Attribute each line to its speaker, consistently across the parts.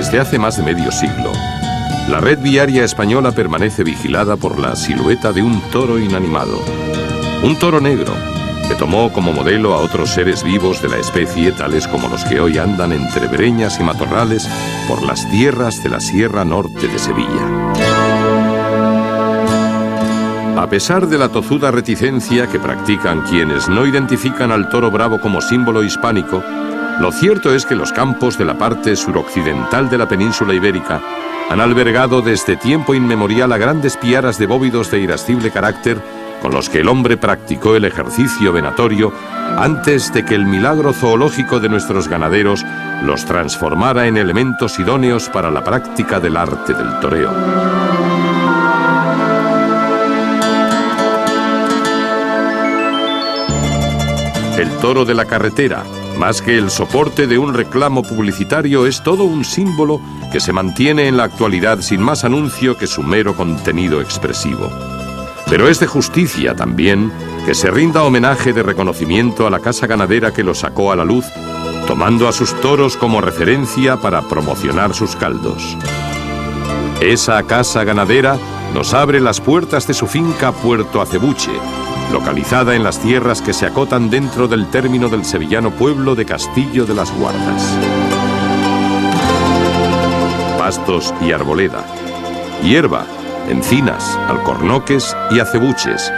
Speaker 1: Desde hace más de medio siglo, la red viaria española permanece vigilada por la silueta de un toro inanimado. Un toro negro, que tomó como modelo a otros seres vivos de la especie, tales como los que hoy andan entre breñas y matorrales por las tierras de la Sierra Norte de Sevilla. A pesar de la tozuda reticencia que practican quienes no identifican al toro bravo como símbolo hispánico, lo cierto es que los campos de la parte suroccidental de la península ibérica han albergado desde tiempo inmemorial a grandes piaras de bóvidos de irascible carácter con los que el hombre practicó el ejercicio venatorio antes de que el milagro zoológico de nuestros ganaderos los transformara en elementos idóneos para la práctica del arte del toreo. El toro de la carretera, más que el soporte de un reclamo publicitario, es todo un símbolo que se mantiene en la actualidad sin más anuncio que su mero contenido expresivo. Pero es de justicia también que se rinda homenaje de reconocimiento a la casa ganadera que lo sacó a la luz, tomando a sus toros como referencia para promocionar sus caldos. Esa casa ganadera nos abre las puertas de su finca Puerto Acebuche, localizada en las tierras que se acotan dentro del término del sevillano pueblo de Castillo de las Guardas. Pastos y arboleda, hierba, encinas, alcornoques y acebuches,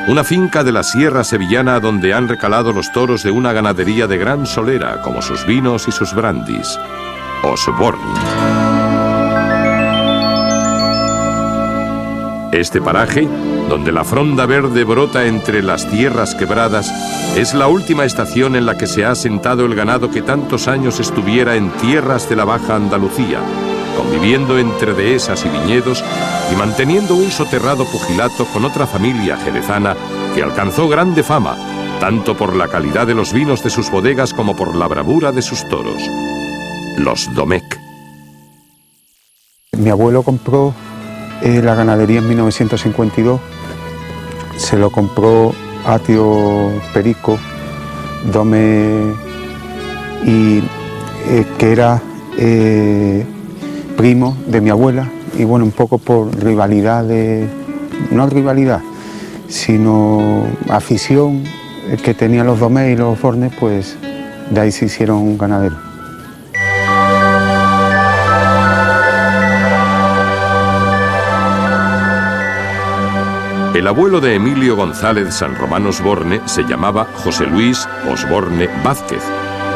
Speaker 1: una finca de la sierra sevillana donde han recalado los toros de una ganadería de gran solera, como sus vinos y sus brandis, Osborne. Este paraje, donde la fronda verde brota entre las tierras quebradas, es la última estación en la que se ha asentado el ganado que tantos años estuviera en tierras de la Baja Andalucía, conviviendo entre dehesas y viñedos y manteniendo un soterrado pugilato con otra familia jerezana que alcanzó grande fama, tanto por la calidad de los vinos de sus bodegas como por la bravura de sus toros, los Domecq.
Speaker 2: Mi abuelo compró la ganadería en 1952, se lo compró a tío Perico Domecq, y que era primo de mi abuela, y bueno, un poco por rivalidad no rivalidad, sino afición que tenían los Domecq y los Osborne, pues de ahí se hicieron ganaderos.
Speaker 1: El abuelo de Emilio González San Román Osborne se llamaba José Luis Osborne Vázquez,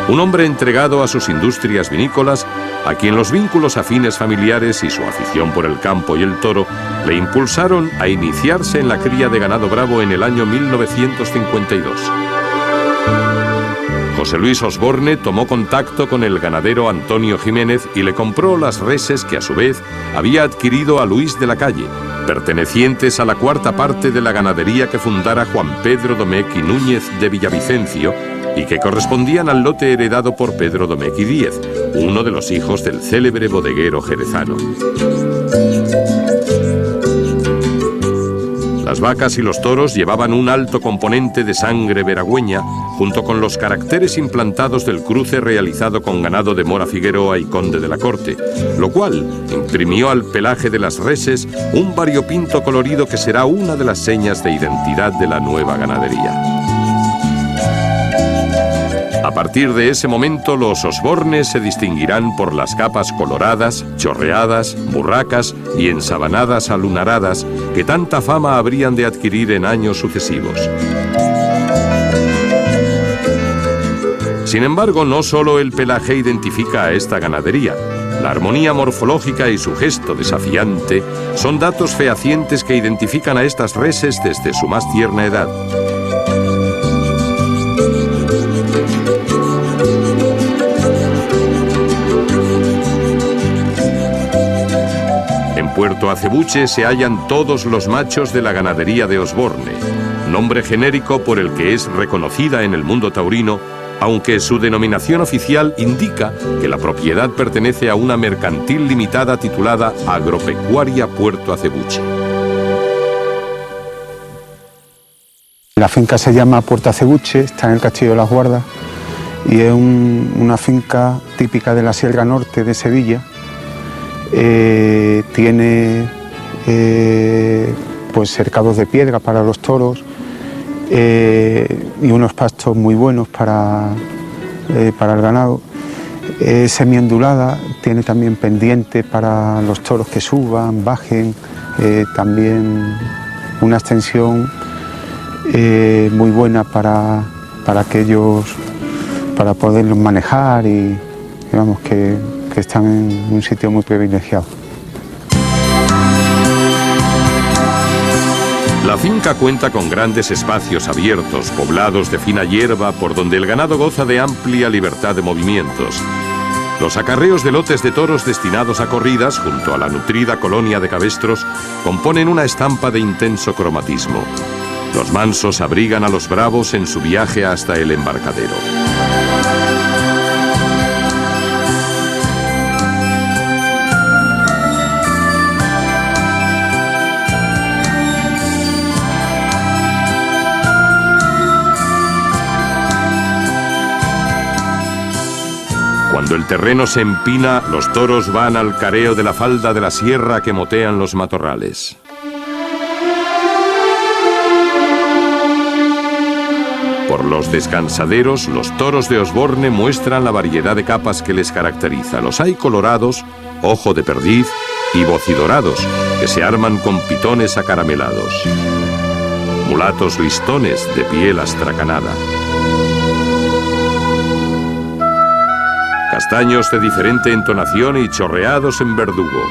Speaker 1: un hombre entregado a sus industrias vinícolas, a quien los vínculos afines familiares y su afición por el campo y el toro le impulsaron a iniciarse en la cría de ganado bravo en el año 1952. José Luis Osborne tomó contacto con el ganadero Antonio Jiménez y le compró las reses que a su vez había adquirido a Luis de la Calle, pertenecientes a la cuarta parte de la ganadería que fundara Juan Pedro Domecq y Núñez de Villavicencio y que correspondían al lote heredado por Pedro Domecq y Díez, uno de los hijos del célebre bodeguero jerezano. Las vacas y los toros llevaban un alto componente de sangre veragüeña, junto con los caracteres implantados del cruce realizado con ganado de Mora Figueroa y Conde de la Corte, lo cual imprimió al pelaje de las reses un variopinto colorido que será una de las señas de identidad de la nueva ganadería. A partir de ese momento, los Osborne se distinguirán por las capas coloradas, chorreadas, burracas y ensabanadas alunaradas que tanta fama habrían de adquirir en años sucesivos. Sin embargo, no solo el pelaje identifica a esta ganadería. La armonía morfológica y su gesto desafiante son datos fehacientes que identifican a estas reses desde su más tierna edad. En Puerto Acebuche se hallan todos los machos de la ganadería de Osborne, nombre genérico por el que es reconocida en el mundo taurino, aunque su denominación oficial indica que la propiedad pertenece a una mercantil limitada titulada Agropecuaria Puerto Acebuche.
Speaker 2: La finca se llama Puerto Acebuche, está en el Castillo de las Guardas y es una finca típica de la Sierra Norte de Sevilla, Tiene pues cercados de piedra para los toros y unos pastos muy buenos para el ganado. Es semiondulada, tiene también pendiente para los toros que suban, bajen, también una extensión muy buena para aquellos, para poderlos manejar y digamos que están en un sitio muy privilegiado.
Speaker 1: La finca cuenta con grandes espacios abiertos, poblados de fina hierba, por donde el ganado goza de amplia libertad de movimientos. Los acarreos de lotes de toros destinados a corridas, junto a la nutrida colonia de cabestros, componen una estampa de intenso cromatismo. Los mansos abrigan a los bravos en su viaje hasta el embarcadero. Cuando el terreno se empina, los toros van al careo de la falda de la sierra que motean los matorrales. Por los descansaderos, los toros de Osborne muestran la variedad de capas que les caracteriza. Los hay colorados, ojo de perdiz y bocidorados, que se arman con pitones acaramelados. Mulatos listones de piel astracanada. Castaños de diferente entonación y chorreados en verdugo.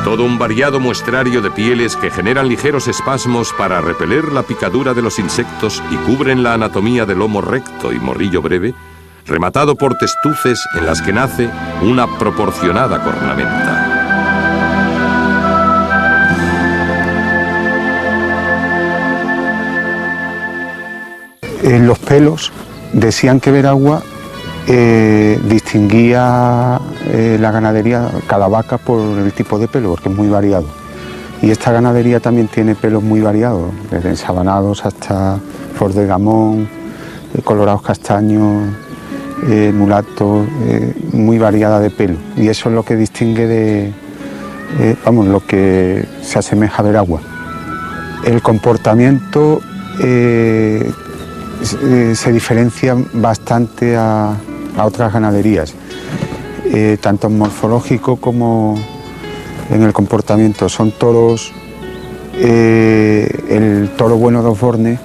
Speaker 1: Todo un variado muestrario de pieles que generan ligeros espasmos para repeler la picadura de los insectos y cubren la anatomía del lomo recto y morrillo breve, rematado por testuces en las que nace una proporcionada cornamenta.
Speaker 2: En los pelos decían que Veragua distinguía la ganadería, cada vaca, por el tipo de pelo, porque es muy variado. Y esta ganadería también tiene pelos muy variados, desde ensabanados hasta flor de gamón, colorados castaños, mulatos, muy variada de pelo. Y eso es lo que distingue lo que se asemeja a Veragua. El comportamiento se diferencia bastante a otras ganaderías, tanto en morfológico como en el comportamiento. Son toros, el toro bueno de Osborne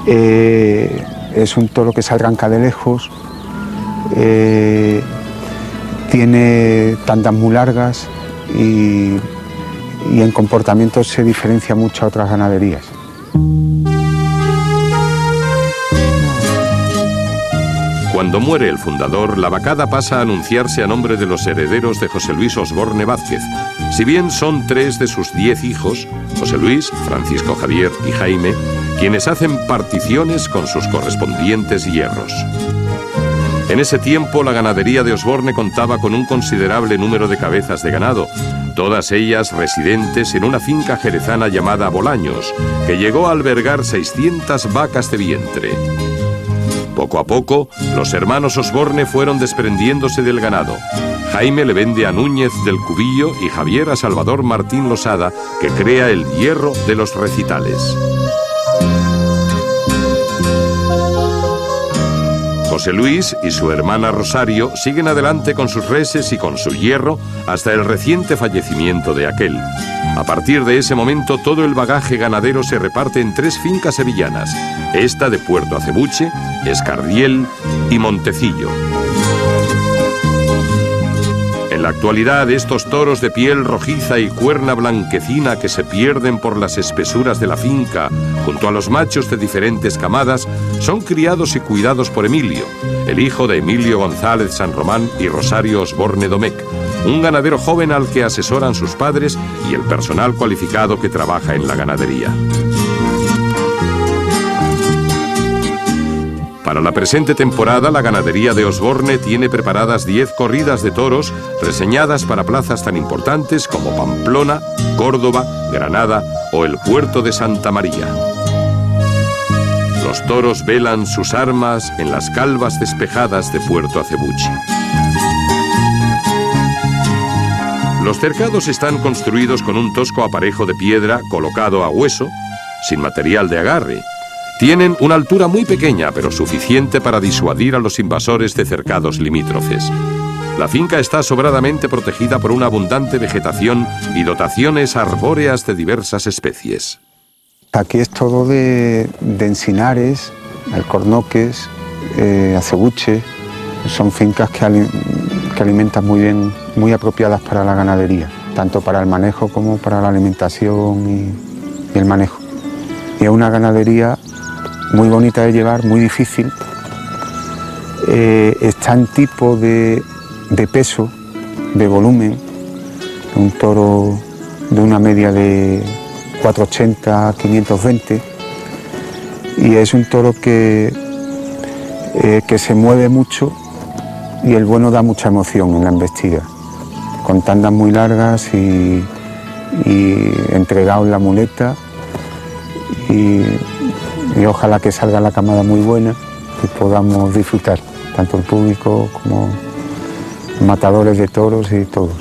Speaker 2: es un toro que se arranca de lejos, tiene tandas muy largas y en comportamiento se diferencia mucho a otras ganaderías.
Speaker 1: Cuando muere el fundador, la vacada pasa a anunciarse a nombre de los herederos de José Luis Osborne Vázquez. Si bien son 3 de sus 10 hijos, José Luis, Francisco Javier y Jaime, quienes hacen particiones con sus correspondientes hierros. En ese tiempo, la ganadería de Osborne contaba con un considerable número de cabezas de ganado, todas ellas residentes en una finca jerezana llamada Bolaños, que llegó a albergar 600 vacas de vientre. Poco a poco, los hermanos Osborne fueron desprendiéndose del ganado. Jaime le vende a Núñez del Cubillo y Javier a Salvador Martín Losada, que crea el hierro de los recitales. José Luis y su hermana Rosario siguen adelante con sus reses y con su hierro hasta el reciente fallecimiento de aquel. A partir de ese momento, todo el bagaje ganadero se reparte en 3 fincas sevillanas, esta de Puerto Acebuche, Escardiel y Montecillo. En la actualidad, estos toros de piel rojiza y cuerna blanquecina que se pierden por las espesuras de la finca, junto a los machos de diferentes camadas, son criados y cuidados por Emilio, el hijo de Emilio González San Román y Rosario Osborne Domecq, un ganadero joven al que asesoran sus padres y el personal cualificado que trabaja en la ganadería. Para la presente temporada, la ganadería de Osborne tiene preparadas 10 corridas de toros reseñadas para plazas tan importantes como Pamplona, Córdoba, Granada o el puerto de Santa María. Los toros velan sus armas en las calvas despejadas de Puerto Acebuche. Los cercados están construidos con un tosco aparejo de piedra colocado a hueso, sin material de agarre. Tienen una altura muy pequeña, pero suficiente para disuadir a los invasores de cercados limítrofes. La finca está sobradamente protegida por una abundante vegetación y dotaciones arbóreas de diversas especies.
Speaker 2: Aquí es todo de encinares, alcornoques, acebuche. Son fincas que alimentan muy bien, muy apropiadas para la ganadería, tanto para el manejo como para la alimentación y el manejo. Y es una ganadería muy bonita de llevar, muy difícil. Está en tipo de peso, de volumen, un toro de una media de 480 a 520, y es un toro que se mueve mucho, y el bueno da mucha emoción en la embestida, con tandas muy largas y entregado en la muleta, y ojalá que salga la camada muy buena y podamos disfrutar, tanto el público como matadores de toros y todos.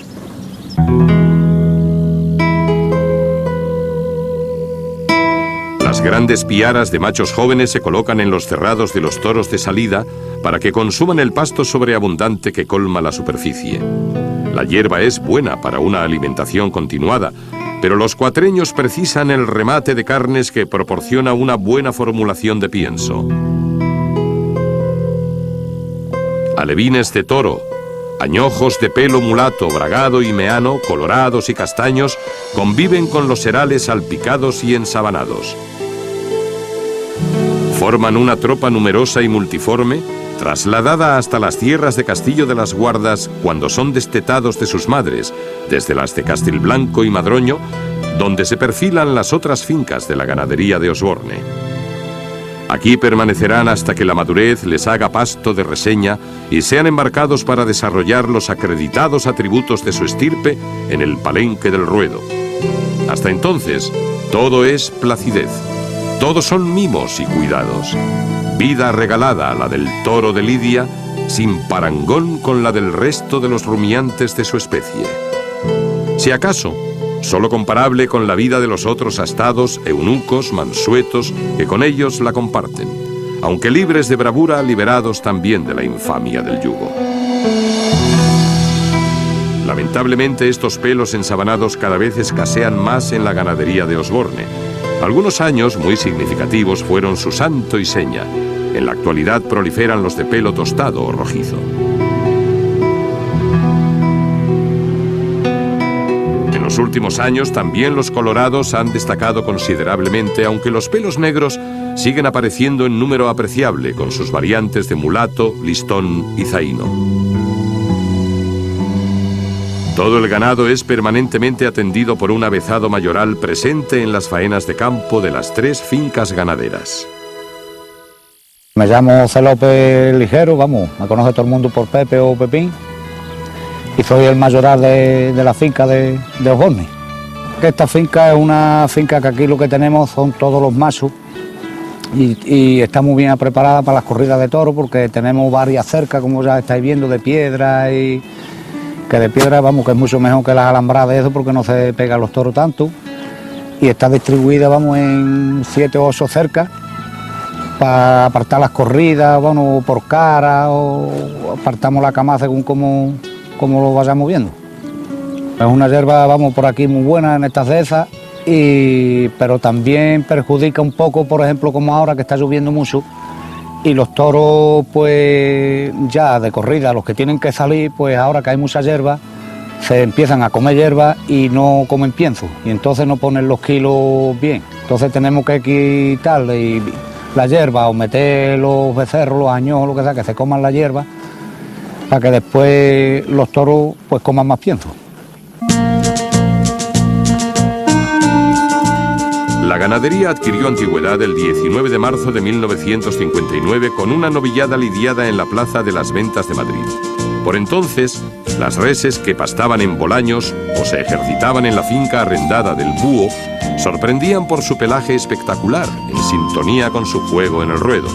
Speaker 1: Las grandes piaras de machos jóvenes se colocan en los cerrados de los toros de salida para que consuman el pasto sobreabundante que colma la superficie. La hierba es buena para una alimentación continuada, pero los cuatreños precisan el remate de carnes que proporciona una buena formulación de pienso. Alevines de toro, añojos de pelo mulato, bragado y meano, colorados y castaños, conviven con los serales salpicados y ensabanados. Forman una tropa numerosa y multiforme, trasladada hasta las tierras de Castillo de las Guardas cuando son destetados de sus madres, desde las de Castilblanco y Madroño, donde se perfilan las otras fincas de la ganadería de Osborne. Aquí permanecerán hasta que la madurez les haga pasto de reseña y sean embarcados para desarrollar los acreditados atributos de su estirpe en el palenque del ruedo. Hasta entonces, todo es placidez. Todos son mimos y cuidados. Vida regalada, la del toro de Lidia, sin parangón con la del resto de los rumiantes de su especie. Si acaso, solo comparable con la vida de los otros astados, eunucos, mansuetos, que con ellos la comparten, aunque libres de bravura, liberados también de la infamia del yugo. Lamentablemente, estos pelos ensabanados cada vez escasean más en la ganadería de Osborne. Algunos años muy significativos fueron su santo y seña. En la actualidad proliferan los de pelo tostado o rojizo. En los últimos años también los colorados han destacado considerablemente, aunque los pelos negros siguen apareciendo en número apreciable con sus variantes de mulato, listón y zaino. Todo el ganado es permanentemente atendido por un avezado mayoral presente en las faenas de campo de las tres fincas ganaderas.
Speaker 3: Me llamo C. López Ligero, me conoce todo el mundo por Pepe o Pepín, y soy el mayoral de la finca de Osborne. Esta finca es una finca que aquí lo que tenemos son todos los machos y está muy bien preparada para las corridas de toros porque tenemos varias cercas, como ya estáis viendo, de piedra y que de piedra, que es mucho mejor que las alambradas de eso porque no se pegan los toros tanto, y está distribuida, en 7 o 8 cercas para apartar las corridas, por cara, o apartamos la cama según como lo vayamos viendo. Es una hierba, por aquí muy buena en estas dehesas, pero también perjudica un poco, por ejemplo, como ahora que está lloviendo mucho, y los toros, pues ya de corrida, los que tienen que salir, pues ahora que hay mucha hierba, se empiezan a comer hierba y no comen pienso, y entonces no ponen los kilos bien. Entonces tenemos que quitarle la hierba o meter los becerros, los añojos, lo que sea, que se coman la hierba, para que después los toros pues coman más pienso.
Speaker 1: La ganadería adquirió antigüedad el 19 de marzo de 1959 con una novillada lidiada en la Plaza de las Ventas de Madrid. Por entonces, las reses que pastaban en Bolaños o se ejercitaban en la finca arrendada del Búho sorprendían por su pelaje espectacular, en sintonía con su juego en el ruedo.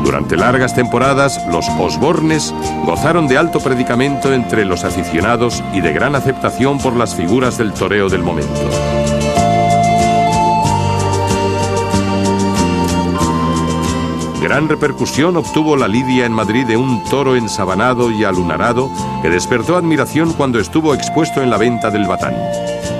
Speaker 1: Durante largas temporadas, los Osbornes gozaron de alto predicamento entre los aficionados y de gran aceptación por las figuras del toreo del momento. Gran repercusión obtuvo la lidia en Madrid de un toro ensabanado y alunarado que despertó admiración cuando estuvo expuesto en la venta del Batán.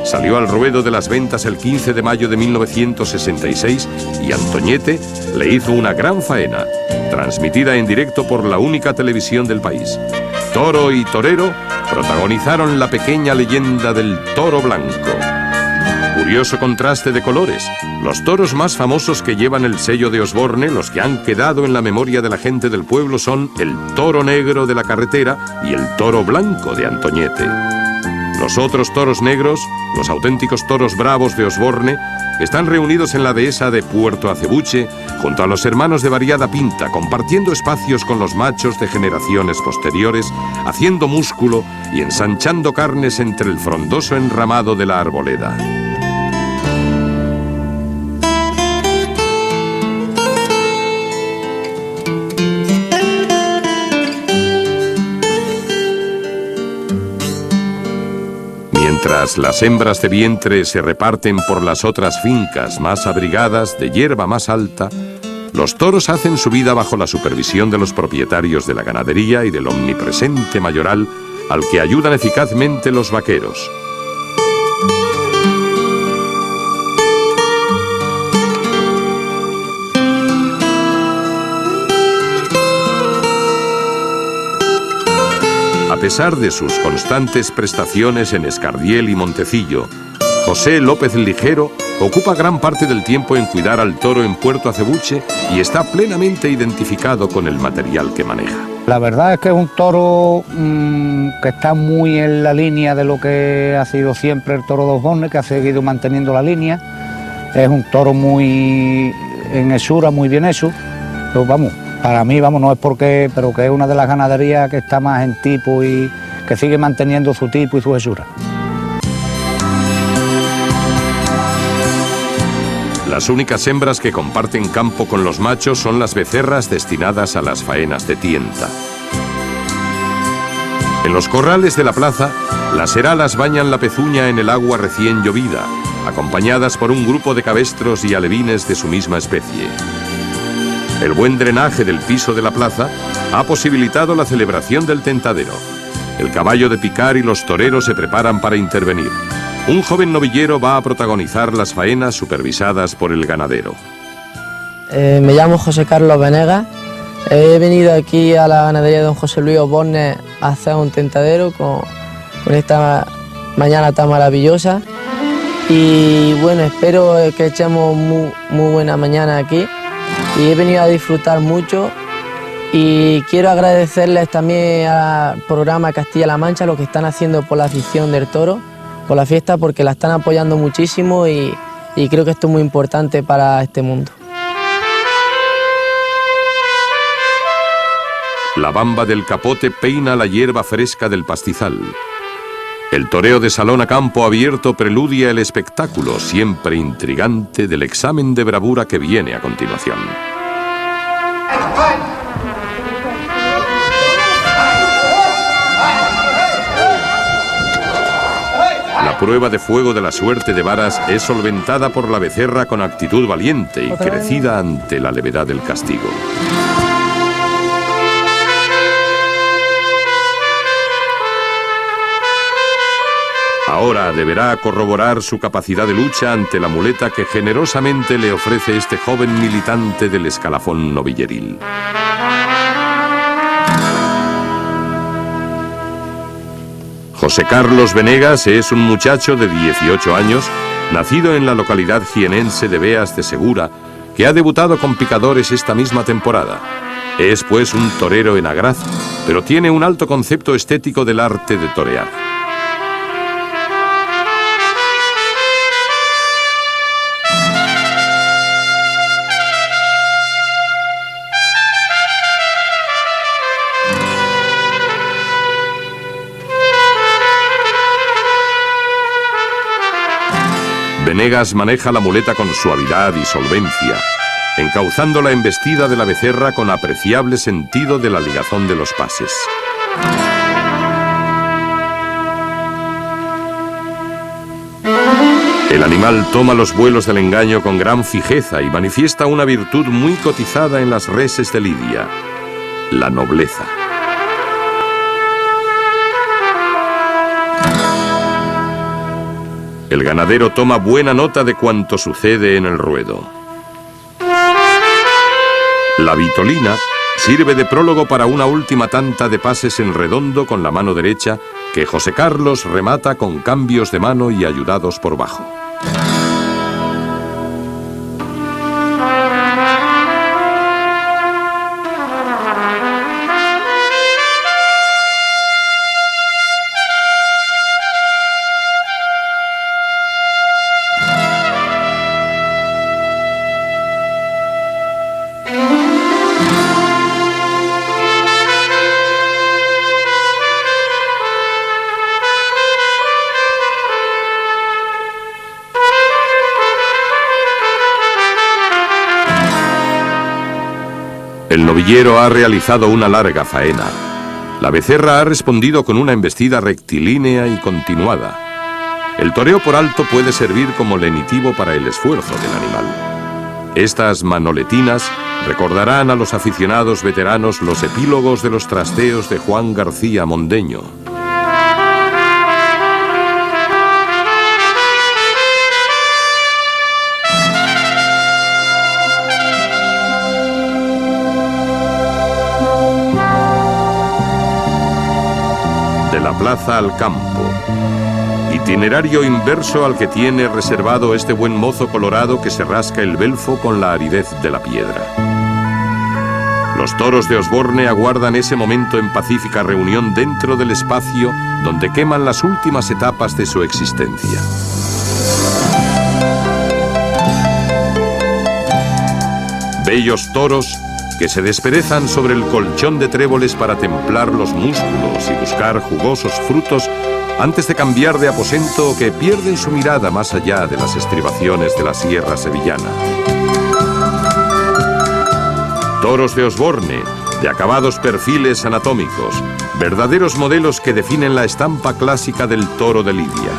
Speaker 1: Salió al ruedo de las ventas el 15 de mayo de 1966 y Antoñete le hizo una gran faena, transmitida en directo por la única televisión del país. Toro y torero protagonizaron la pequeña leyenda del toro blanco. Curioso contraste de colores. Los toros más famosos que llevan el sello de Osborne, los que han quedado en la memoria de la gente del pueblo, son el toro negro de la carretera y el toro blanco de Antoñete. Los otros toros negros, los auténticos toros bravos de Osborne, están reunidos en la dehesa de Puerto Acebuche, junto a los hermanos de variada pinta, compartiendo espacios con los machos de generaciones posteriores, haciendo músculo y ensanchando carnes entre el frondoso enramado de la arboleda. Mientras las hembras de vientre se reparten por las otras fincas más abrigadas de hierba más alta, los toros hacen su vida bajo la supervisión de los propietarios de la ganadería y del omnipresente mayoral al que ayudan eficazmente los vaqueros. A pesar de sus constantes prestaciones en Escardiel y Montecillo, José López Ligero ocupa gran parte del tiempo en cuidar al toro en Puerto Acebuche y está plenamente identificado con el material que maneja.
Speaker 3: La verdad es que es un toro que está muy en la línea de lo que ha sido siempre el toro de Osborne, que ha seguido manteniendo la línea. Es un toro muy en hechura, muy bien hecho. Pero vamos, para mí, vamos, no es porque, pero que es una de las ganaderías que está más en tipo y que sigue manteniendo su tipo y su hechura.
Speaker 1: Las únicas hembras que comparten campo con los machos son las becerras destinadas a las faenas de tienta. En los corrales de la plaza, las heralas bañan la pezuña en el agua recién llovida, acompañadas por un grupo de cabestros y alevines de su misma especie. El buen drenaje del piso de la plaza ha posibilitado la celebración del tentadero. El caballo de picar y los toreros se preparan para intervenir. Un joven novillero va a protagonizar las faenas supervisadas por el ganadero.
Speaker 4: Me llamo José Carlos Venegas. He venido aquí a la ganadería de don José Luis Osborne a hacer un tentadero con esta mañana tan maravillosa. Y bueno, espero que echemos muy buena mañana aquí. Y he venido a disfrutar mucho. Y quiero agradecerles también al programa Castilla-La Mancha lo que están haciendo por la afición del toro, por la fiesta, porque la están apoyando muchísimo y creo que esto es muy importante para este mundo.
Speaker 1: La bamba del capote peina la hierba fresca del pastizal. El toreo de salón a campo abierto preludia el espectáculo, siempre intrigante, del examen de bravura que viene a continuación. La prueba de fuego de la suerte de varas es solventada por la becerra con actitud valiente y crecida ante la levedad del castigo. Ahora deberá corroborar su capacidad de lucha ante la muleta que generosamente le ofrece este joven militante del escalafón novilleril. José Carlos Venegas es un muchacho de 18 años, nacido en la localidad jienense de Beas de Segura, que ha debutado con picadores esta misma temporada. Es pues un torero en agraz, pero tiene un alto concepto estético del arte de torear. Venegas maneja la muleta con suavidad y solvencia, encauzando la embestida de la becerra con apreciable sentido de la ligazón de los pases. El animal toma los vuelos del engaño con gran fijeza y manifiesta una virtud muy cotizada en las reses de Lidia: la nobleza. El ganadero toma buena nota de cuanto sucede en el ruedo. La vitolina sirve de prólogo para una última tanta de pases en redondo con la mano derecha que José Carlos remata con cambios de mano y ayudados por bajo. El novillero ha realizado una larga faena. La becerra ha respondido con una embestida rectilínea y continuada. El toreo por alto puede servir como lenitivo para el esfuerzo del animal. Estas manoletinas recordarán a los aficionados veteranos los epílogos de los trasteos de Juan García Mondeño. De la plaza al campo. Itinerario inverso al que tiene reservado este buen mozo colorado que se rasca el belfo con la aridez de la piedra. Los toros de Osborne aguardan ese momento en pacífica reunión dentro del espacio donde queman las últimas etapas de su existencia. Bellos toros que se desperezan sobre el colchón de tréboles para templar los músculos y buscar jugosos frutos antes de cambiar de aposento, o que pierden su mirada más allá de las estribaciones de la sierra sevillana. Toros de Osborne, de acabados perfiles anatómicos, verdaderos modelos que definen la estampa clásica del toro de Lidia.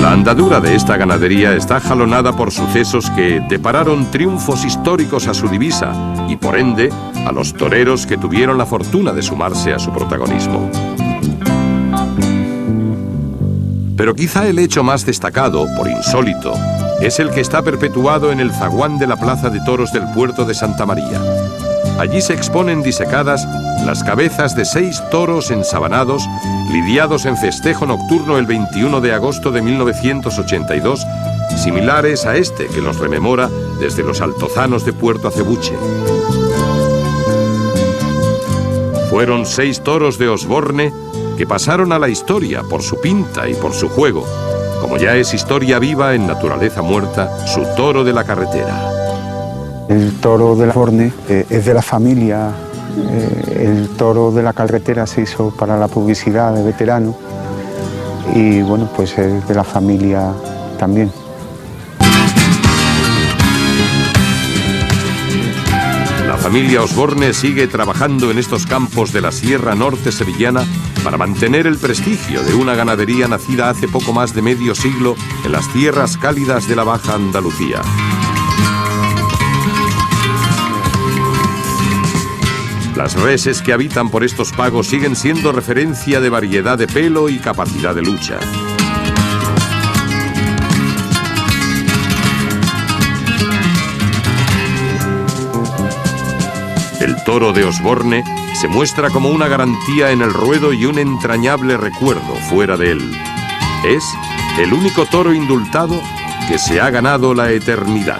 Speaker 1: La andadura de esta ganadería está jalonada por sucesos que depararon triunfos históricos a su divisa y, por ende, a los toreros que tuvieron la fortuna de sumarse a su protagonismo. Pero quizá el hecho más destacado, por insólito, es el que está perpetuado en el zaguán de la Plaza de Toros del puerto de Santa María. Allí se exponen disecadas las cabezas de 6 toros ensabanados, lidiados en festejo nocturno el 21 de agosto de 1982, similares a este que los rememora desde los altozanos de Puerto Acebuche. Fueron 6 toros de Osborne que pasaron a la historia por su pinta y por su juego, como ya es historia viva en naturaleza muerta su toro de la carretera.
Speaker 2: El toro de Osborne es de la familia. El toro de la carretera se hizo para la publicidad de veterano y bueno, pues es de la familia también.
Speaker 1: La familia Osborne sigue trabajando en estos campos de la Sierra Norte sevillana para mantener el prestigio de una ganadería nacida hace poco más de medio siglo en las tierras cálidas de la Baja Andalucía. Las reses que habitan por estos pagos siguen siendo referencia de variedad de pelo y capacidad de lucha. El toro de Osborne se muestra como una garantía en el ruedo y un entrañable recuerdo fuera de él. Es el único toro indultado que se ha ganado la eternidad.